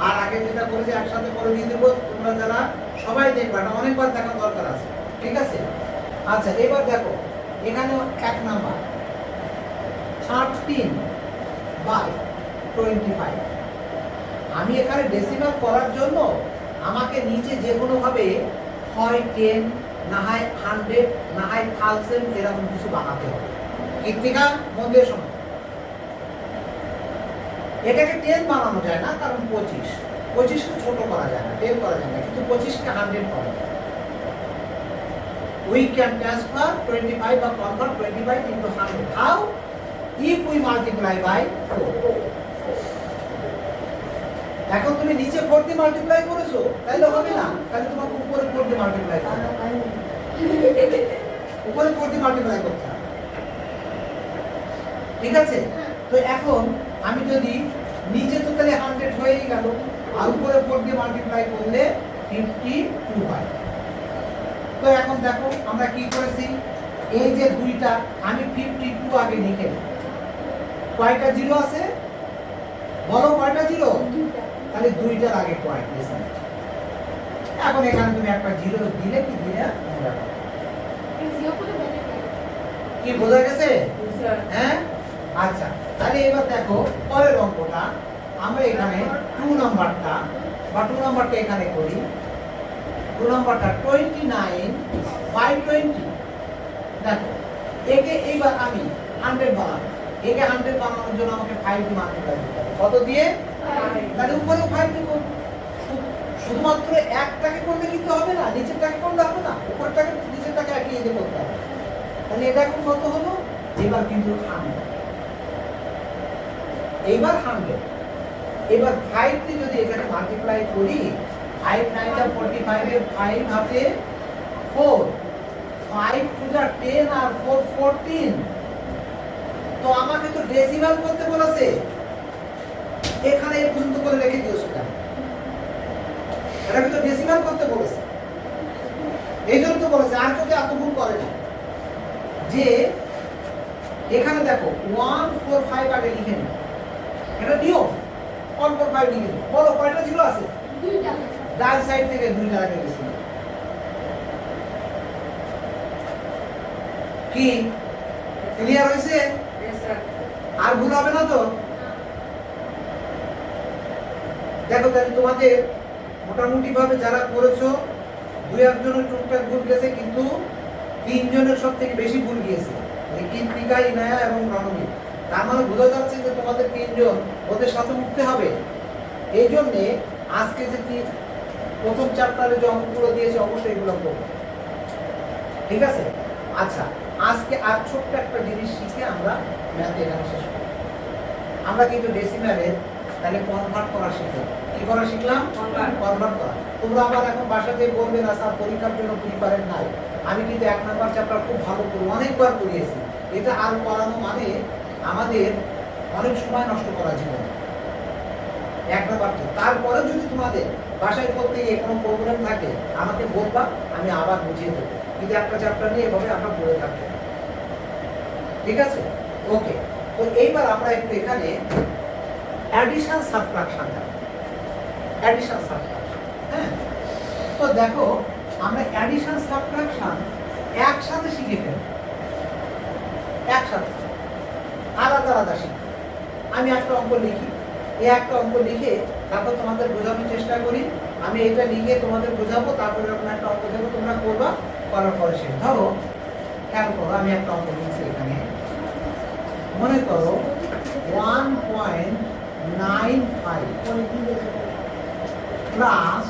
আর আগে যেটা করেছি একসাথে করে দিয়ে দেবো। তোমরা যারা সবাই দেখবা, এটা অনেকবার দেখা দরকার আছে, ঠিক আছে? আচ্ছা, এবার দেখো এখানে 1 নাম্বার 13 বাই 25। আমি এখানে ডেসিমাল করার জন্য আমাকে নিচে যে কোনোভাবে হয় 10, না হয় 100, না হয় 1000 এরকম কিছু বানাতে হবে। কীর্তিকা মন দিয়ে শোনো, এটাকে 10 বানানো যায় না, কারণ 25কে ছোট করা যায় না, 10 করা যায় না, কিন্তু 25কে 100 করা যায়। We can transfer 25 or convert 25 into 100. How? If we multiply by 4. এখন তুমি নিচে 4 দিয়ে মাল্টিপ্লাই করেছো, তাইলে হবে না, তাহলে তোমাকে উপরে 4 দিয়ে মাল্টিপ্লাই করতে হবে। উপরে 4 দিয়ে মাল্টিপ্লাই করতে হবে, ঠিক আছে? তো এখন আমি যদি নিচে তো তাহলে 100 হয়েই গেল, আর উপরে 4 দিয়ে মাল্টিপ্লাই করলে 52 হয়। তো এখন দেখো আমরা কি করেছি, এই যে দুইটা আমি 52 আগে লিখে দিই। কয়টা জিরো আছে বলো, কয়টা জিরো? তাহলে দুইটার আগে পয়েন্ট দিয়েছি। এখন এখানে তুমি একটা জিরো দিলে কি দিলে, কি বোঝা গেছে? হ্যাঁ, আচ্ছা, তাহলে এবার দেখো পরের অঙ্কটা আমরা এখানে 2 নাম্বারটা এখানে করি। 2 নাম্বারটা 29 বাই 20। দেখো একে এইবার আমি 100 বানাবো, একে 100 বানানোর জন্য আমাকে 5 দিয়ে মাল্টিপ্লাই করতে হবে। কত দিয়ে? তাহলে উপরে 5 দিয়ে করব। শুধুমাত্র একটাকে করলে কিন্তু হবে না, নিচেরটাকে করলে হবে না, উপরটাকে নিচেরটাকে একই দিয়ে করতে হবে। তাহলে এটা এখন কত হলো? এবার কিন্তু 100, এইবার 100। এবার 5 দিয়ে যদি এখানে মাল্টিপ্লাই করি, 5 9 টা 45 এর 5 হাতে 4, 5 টু দা 10 আর 4 14। তো আমাকে তো ডেসিমাল করতে বলেছে, এখানে এই পর্যন্ত করে রেখে দিও সেটা। এটা তো ডেসিমাল করতে বলেছে, এই জন্য তো বলেছে, আর কেউ এত ভুল করে না। যে এখানে দেখো 145 আগে লিখে নিও, এটা দিও 145 লিখে নিও। বলো কয়টা জিরো আছে? দুইটা। ডান সাইড থেকে দুইটা আগে গেছে। কি ক্লিয়ার হয়েছে? আর ভুল হবে না তো? দেখো তাহলে তোমাদের মোটামুটি ভাবে যারা করেছো, 2-1 টুকটাক ভুল গেছে, কিন্তু 3 জনের সব থেকে বেশি ভুল গিয়েছে, কীর্তিকা, ইনায়া এবং রণবীর। তার মানে বোঝা যাচ্ছে যে তোমাদের 3 জন ওদের সাথে উঠতে হবে। এই জন্যে আজকে যে প্রথম চ্যাপ্টারে যে অঙ্কগুলো দিয়েছে অবশ্যই এগুলো করবো, ঠিক আছে? আচ্ছা, আজকে আর ছোট্ট একটা জিনিস শিখে আমরা ম্যাথ এখানে শেষ করব। আমরা কিন্তু ডেসিমালের তাহলে কনভার্ট করা শিখলাম। কি করা শিখলাম? কনভার্ট করা। তোমরা আবার এখন বাসাতে বলবে না স্যার পরীক্ষার জন্য প্রিপারেট নাই। আমি কিন্তু 1 নাম্বার চ্যাপ্টার খুব ভালো করি, অনেকবার করিয়েছি। এটা আর পড়ানো মানে আমাদের অনেক সময় নষ্ট করা জীবনে। 1 নাম্বার, তারপরে যদি তোমাদের বাসায় করতে গিয়ে কোনো প্রবলেম থাকে আমাকে বলবা, আমি আবার বুঝিয়ে দেবো। কিন্তু একটা চ্যাপ্টার নিয়ে এভাবে আমরা পড়ে থাকবো, ঠিক আছে? ওকে, তো এইবার আমরা একটু এখানে অ্যাডিশন সাবট্রাকশন, হ্যাঁ। তো দেখো আমরা অ্যাডিশন সাবট্রাকশন একসাথে শিখে ফেলব, একসাথে, আলাদা আলাদা শিখব। আমি একটা অঙ্ক লিখি, এই একটা অঙ্ক লিখে তারপর তোমাদের বোঝানোর চেষ্টা করি। আমি এটা লিখে তোমাদের বোঝাবো, তারপরে এরকম একটা অঙ্ক দেবো, তোমরা করবা, করার পরে সে ধরো খেয়াল করো। আমি একটা অঙ্ক লিখছি এখানে, মনে করো 1.95 প্লাস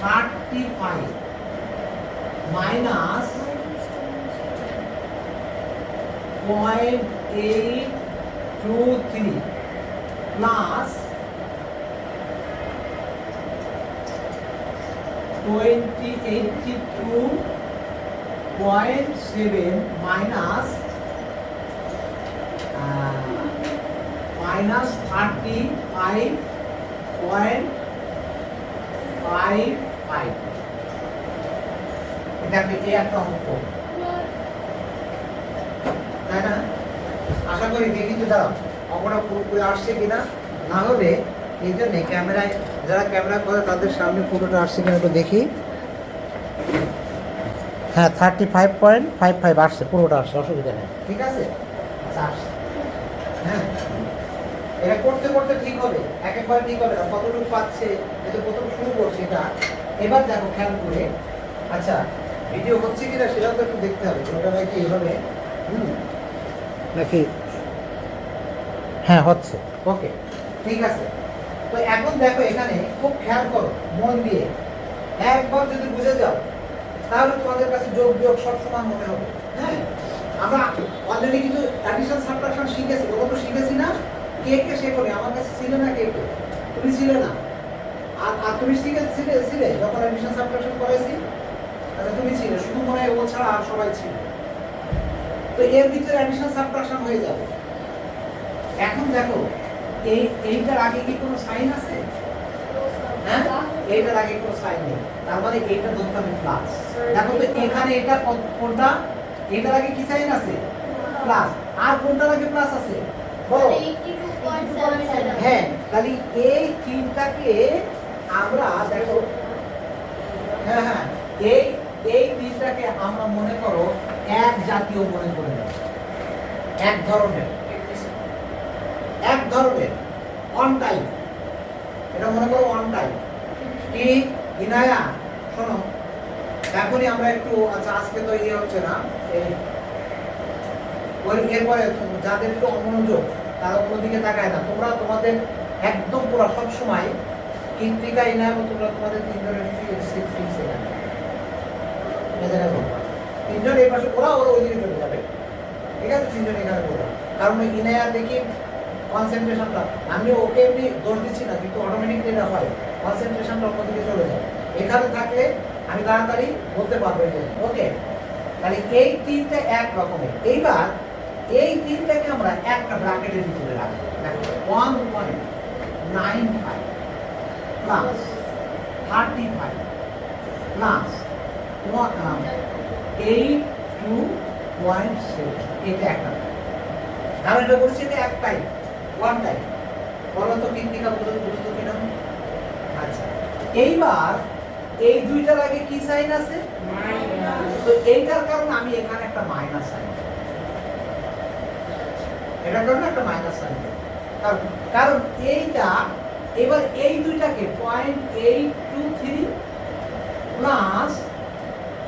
35 মাইনাস 0.823 প্লাস 82.7 মাইনাস 35.55। এটা এই একটা অঙ্ক, তাই না? আশা করি দেখি তো, দাঁড়াও অঙ্কটা পুরোপুরি আসছে কিনা। না হলে এই জন্যে ক্যামেরায়, যারা ক্যামেরা করে তাদের সামনে পুরোটা আসছে কিনা একটু দেখি। হ্যাঁ, 35.55 আসছে, পুরোটা আসছে, অসুবিধা নেই, ঠিক আছে? আচ্ছা আসছে। হ্যাঁ, এটা করতে করতে ঠিক হবে, এক একবার ঠিক হবে না, কতটুকু পাচ্ছে, এটা প্রথম শুরু করছে এটা। এবার দেখো খেয়াল করে, আচ্ছা ভিডিও হচ্ছে কিনা সেটাও তো একটু দেখতে হবে, ওটা নাকি এইভাবে নাকি, হ্যাঁ হচ্ছে, ওকে ঠিক আছে। তো এখন দেখো এখানে খুব খেয়াল করো মন দিয়ে, একবার যদি বুঝে যাও তাহলে তোমাদের কাছে যোগ বিয়োগ সব সমান মনে হবে। হ্যাঁ, আমরা অলরেডি কিন্তু অ্যাডিশন সাবট্রাকশন শিখেছি, ওটা তো শিখেছি না, কে কে শেখোনি, আমার কাছে ছিল না কে কে, তুমি ছিলে না, আর তুমি ছিলে যখন অ্যাডিশন সাবট্রাকশন করেছি, আচ্ছা তুমি ছিলে, শুধু মনে হয় ও ছাড়া আর সবাই ছিল। তো এর ভিতরে অ্যাডিশন সাবট্রাকশন হয়ে যাবে। এখন দেখো এইটার আগে কি কোনো সাইন আছে? হ্যাঁ, এইটার আগে কোনো সাইন নেই, তার মানে এইটা ধরতে হবে প্লাস। দেখো তো এখানে এটা কোনটা, এটার আগে কি সাইন আছে? প্লাস। আর কোনটার আগে প্লাস আছে? বলো। হ্যাঁ, তাহলে এই তিনটাকে আমরা দেখো, হ্যাঁ হ্যাঁ, এই তিনটাকে আমরা মনে করো এক জাতীয় মনে করে নেব, এক ধরনের অন টাইম, এটা মনে করো অন টাইম। কি ইনায়া শোনো, এখনই আমরা একটু, আচ্ছা আজকে তো ইয়ে হচ্ছে না, এরপরে যাদের একটু অমনোযোগ তারা অন্যদিকে তাকায় না, তোমরা তোমাদের একদম পুরো সব সময় কৃত্রিকা ইনায়া তোমরা তোমাদের তিনজনের তিনজন এই পাশে, ওরা ওই দিকে চলে যাবে, ঠিক আছে, তিনজন এখানে করবো, কারণ ওই ইনায়া দেখি কনসেন্ট্রেশনটা, আমি ওকে এমনি দোষ দিচ্ছি না, কিন্তু অটোমেটিক এটা হয়, কনসেন্ট্রেশনটা অন্যদিকে চলে যায়। এখানে থাকলে আমি তাড়াতাড়ি বলতে পারবো। ওকে, তাহলে এই তিনটা এক রকমের। এইবার এই তিনটাকে আমরা একটা ব্র্যাকেটের ভিতরে রাখবো, দেখো 1.95 প্লাস 35 প্লাস 82.7, এটা একটা, কারণ এটা বলছি এটা একটাই, ওয়ান টাইম। বলো তো কৃত্রিকা বুঝতো কিনা? আচ্ছা, এইবার এই দুইটার আগে কি সাইন আছে? মাইনাস। তো এইটার কারণে আমি এখানে একটা মাইনাস সাইন, এটার কারণে একটা মাইনাস সাইন, কারণ এইটা, এবার এই দুইটাকে 0.823 প্লাস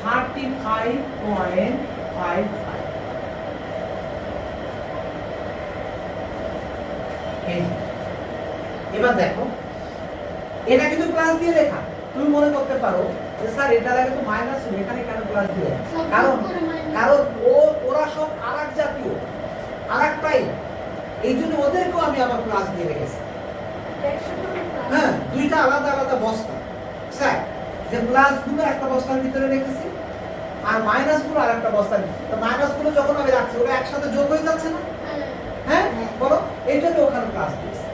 35.55, এবার দেখো এটা কিন্তু প্লাস দিয়ে লেখা, তুমি মনে করতে পারো যে স্যার এটার আগে তো মাইনাস ছিল, এখানে কেন প্লাস দিলে? কারণ ওরা সব আরেক জাতীয়, আরেকটাই, এই জন্য ওদেরকেও আমি আবার প্লাস দিয়ে রেখেছি। হ্যাঁ, দুইটা আলাদা আলাদা বস্তা, স্যার যে প্লাস গুলো একটা বস্তার ভিতরে রেখেছি আর মাইনাস গুলো আর একটা বস্তার ভিতরে, তো মাইনাস গুলো যখন আমি রাখছি ওরা একসাথে যোগ হয়ে যাচ্ছে না? হ্যাঁ বলো, এই জন্য ওখানে প্লাস দিয়েছি,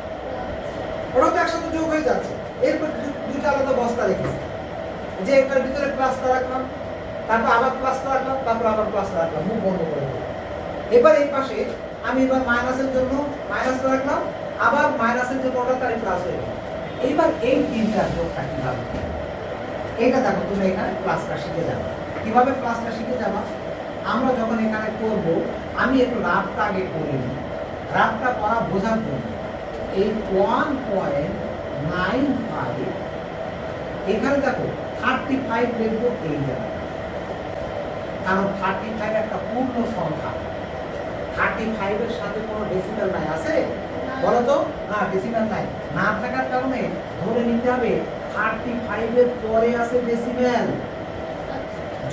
ওরা তো একসাথে যোগ হয়ে যাচ্ছে। এরপর দুইটা আলাদা বস্তা রেখেছি, যে এটার ভিতরে প্লাসটা রাখলাম, তারপর আবার প্লাসটা রাখলাম, তারপর আবার প্লাসটা রাখলাম, মুখ বন্ধ করে দিলাম। এবার এই পাশে আমি এবার মাইনাসের জন্য মাইনাসটা রাখলাম, আবার মাইনাসের জন্য ওটা তার প্লাস হয়ে গেল। এইবার এই তিনটার যোগটা কিভাবে, এটা দেখো তুমি এখানে প্লাসটা শিখে যাবে। কিভাবে প্লাসটা শিখে যাবা? আমরা যখন এখানে করব, আমি একটু রাফটা আগে করে নিই, রাফটা করা বোঝার জন্য। এই 1.95 এখানে দেখো 35 লিখবো এই জায়গায়, কারণ 35 একটা পূর্ণ সংখ্যা, 35 এর সাথে কোনো ডেসিমাল নাই, আছে বলো তো? না, ডেসিমাল নাই, না থাকার কারণে ধরে নিতে হবে 35 এর পরে আছে ডেসিমাল।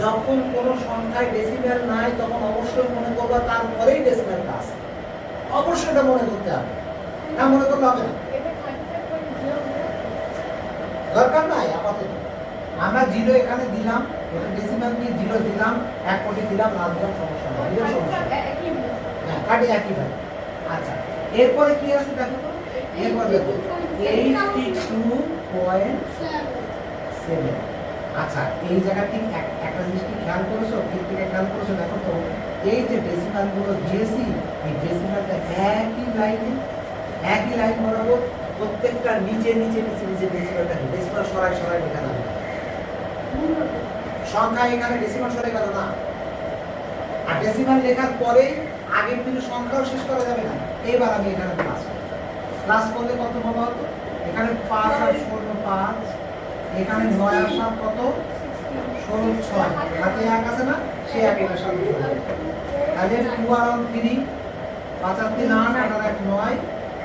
যখন কোনো সংখ্যায় ডেসিমাল নাই তখন অবশ্যই মনে করবা তারপরেই ডেসিমালটা আছে, অবশ্যই এটা মনে করতে হবে, না মনে করলে হবে না, দরকার নাই আপাতত। আমরা জিরো এখানে দিলাম, এটা ডেসিমাল দিয়ে জিরো দিলাম, 1 কোটি দিলাম, না দিলাম সমস্যা নেই, দিলে সমস্যা নেই, হ্যাঁ কাটি একই ভাবে। আচ্ছা, এরপরে কি আছে দেখো তো, এরপরে দেখো 82.7। আচ্ছা, এই জায়গায় ঠিক একটা জিনিস কি খেয়াল করেছো, ঠিক থেকে খেয়াল করেছো? দেখো তো এই যে ডেসিমাল গুলো দিয়েছি, এই ডেসিমালটা একই লাইন বরাবর প্রত্যেকটা নিচে নিচে নিচে নিচে ডেসিমাল সরাই সরাই লেখা যাবে, সংখ্যা এখানে ডেসিমাল সরে গেল না, আর ডেসিমাল লেখার পরে আগের দিনের সংখ্যাও শেষ করা যাবে না। এবার আমি এখানে প্লাস করব। প্লাস করলে কত ভালো হতো? এখানে 5 আর 16 5, এখানে 9 আর 7 কত? 16 6, হাতে 1 আছে না? সে 1 এর সাথে যোগ হবে। তাহলে 2 আর 3, 5 আর 3 8, 8 আর 1 9,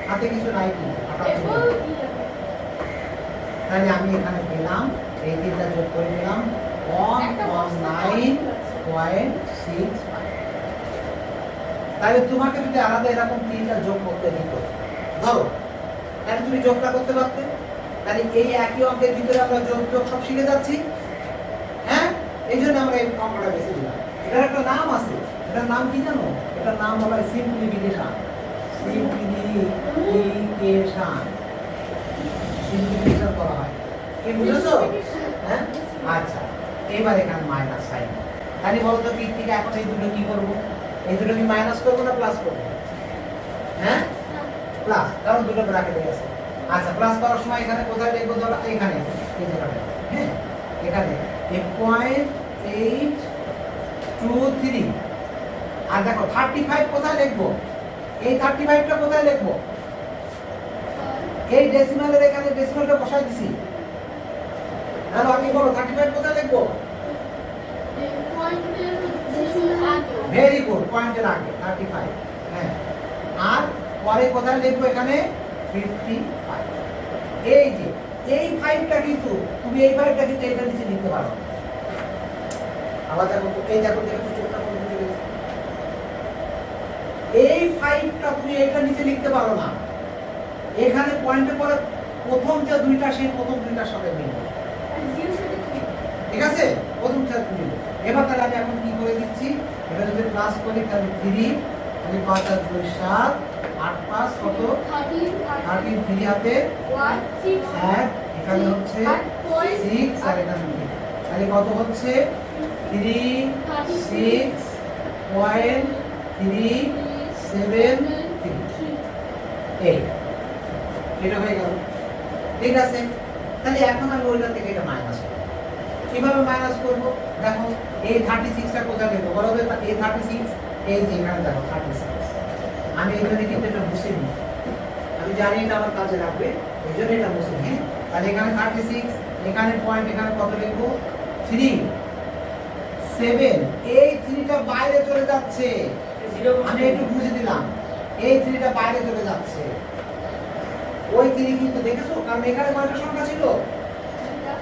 হাতে কিছু নাই কি? 78। তাহলে আমি এখানে পেলাম, এই তিনটা যোগ করে দিলাম 119.65। তাহলে তোমাকে যদি আলাদা এরকম তিনটা যোগ করতে দিত, ধরো, তাহলে তুমি যোগটা করতে পারতে। তাহলে এই একই অঙ্কের ভিতরে আমরা যোগ যোগ সব শিখে যাচ্ছি। হ্যাঁ, এই জন্য আমরা এই অঙ্কটা বেছে দিলাম। এটার একটা নাম আছে, এটার নাম কি জানো? এটার নাম হলো সিম্পলিফিকেশন। সিম্পলিফিকেশন, সিম্পলিফিকেশন করা হয়। কি বুঝেছো? হ্যাঁ, আচ্ছা। এবার এখানে মাইনাস সাইন। তাহলে বলতো কি থেকে এখন এই দুটো কি করব? এই দুটো কি মাইনাস করব না প্লাস করব? হ্যাঁ, প্লাস, কারণ দুটো ব্র্যাকেটে আছে। আচ্ছা, প্লাস করার সময় এখানে কোথায় লিখব? ধরো এখানে, এই জায়গাটা। হ্যাঁ, এখানে 1.823। আর দেখো 35 কোথায় লিখব? এই 35টা কোথায় লিখব? এই ডেসিমালের এখানে ডেসিমালটা বসাই দিছি। তাহলে আমি বলো 35 কোথায় লিখব? ভেরি গুড, পয়েন্টের আগে 35। হ্যাঁ, আর পরে কোথায় লিখবো? এখানে 55। এই যে এই 5টা কিন্তু তুমি এই 5টা কিন্তু এটা নিচে লিখতে পারো। আবার দেখো, এই দেখো দেখো চোখটা কোন দিকে গেছে। এই 5টা তুমি এটা নিচে লিখতে পারো না। এখানে পয়েন্টের পরে প্রথম যে দুইটা, সেই প্রথম দুইটার সাথে মিলবে। ঠিক আছে, প্রথমটা মিলবে। এবার তাহলে আমি এখন কি করে দিচ্ছি? এটা যদি প্লাস করি তাহলে 3, তাহলে 5 আর 2 7, 8 5 কত? 13, 3 হাতে 1, এখানে হচ্ছে 6 আর এখানে 3, তাহলে কত হচ্ছে? 36.373। এই এটা হয়ে গেল। ঠিক আছে, তাহলে এখন আমি ওইটা থেকে এটা মাইনাস করব। কিভাবে মাইনাস করব? দেখো, এই 36টা কোথায় লিখব? বলো তো, এই 36, এই যে এখানে দেখো 36। আমি এখানে কিন্তু এটা মুছে নিই, আমি জানি এটা আমার কাজে লাগবে, এই জন্য এটা মুছে নিই। তাহলে এখানে 36, এখানে পয়েন্ট, এখানে কত লিখবো? 3 7। এই 3টা বাইরে চলে যাচ্ছে, আমি একটু বুঝে দিলাম। এই 3টা বাইরে চলে যাচ্ছে। ওই 3 কিন্তু দেখেছো, কারণ এখানে কয়টা সংখ্যা ছিল?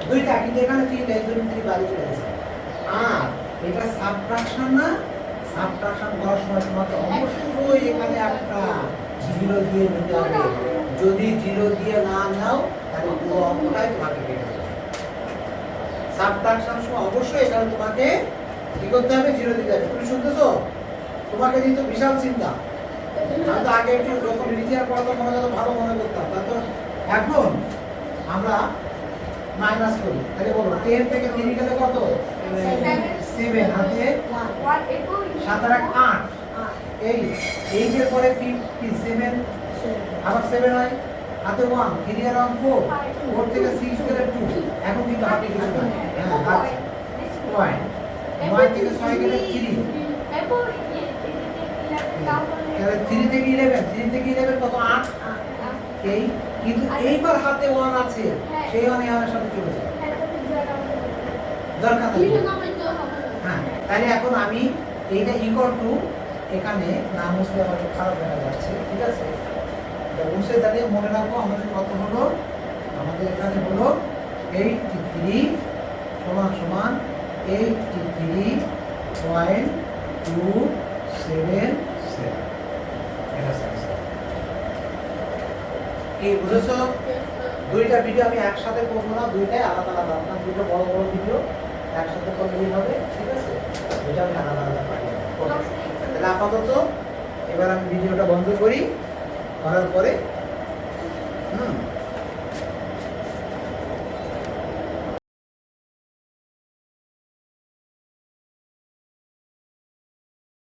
2টা, কিন্তু এখানে 3টা, এই জন্য 3 বাইরে চলে গেছে। আর এটা সাবট্রাকশন না? সাবট্রাকশন করার সময় তোমাকে অবশ্যই এখানে একটা 0 দিয়ে নিতে হবে। যদি 0 দিয়ে না নাও তাহলে পুরো অঙ্কটাই তোমাকে কেটে যাবে। সাবট্রাকশনের সময় অবশ্যই এখানে তোমাকে কি করতে হবে? 0 দিতে হবে। তুমি শুনতেছো? তোমাকে কিন্তু বিশাল চিন্তা। আমি তো আগে একটু যখন রিজিয়ার পড়াতাম মনে হতো ভালো মনে করতাম, তারপর এখন আমরা মাইনাস করি। তাহলে বলো 10 থেকে 3 গেলে কত? 7, হাতে 7 আর 8, এই 8 এর পরে 57, আবার 7 হয়, হাতে 1, 3 আর 1 4, 4 থেকে 6 গেলে 2, এখন কিন্তু হাতে কিছু নাই। হ্যাঁ, আচ্ছা, পয়েন্ট 9 থেকে 6 গেলে 3, তাহলে 3 থেকে 11, 3 থেকে 11 কত? 8। এই কিন্তু এইবার হাতে 1 আছে, সেই 1 এর সাথে চলে যায়, দরকার নেই। হ্যাঁ, তাহলে এখন আমি এইটা ইকুয়াল টু, এখানে না মুছলে আমার খারাপ দেখা যাচ্ছে। ঠিক আছে, এটা মুছে তাহলে মনে রাখবো আমাদের কত হলো? আমাদের এখানে হলো 83 সমান সমান 83.277। এই বুঝেছো? দুইটা ভিডিও আমি একসাথে করবো না, দুইটাই আলাদা আলাদা। আপনার দুটো বড় বড় ভিডিও একসাথে করলেই হবে। ঠিক আছে, দুইটা আমি আলাদা আলাদা পাঠিয়ে দেবো। তাহলে আপাতত এবার আমি ভিডিওটা বন্ধ করি, করার পরে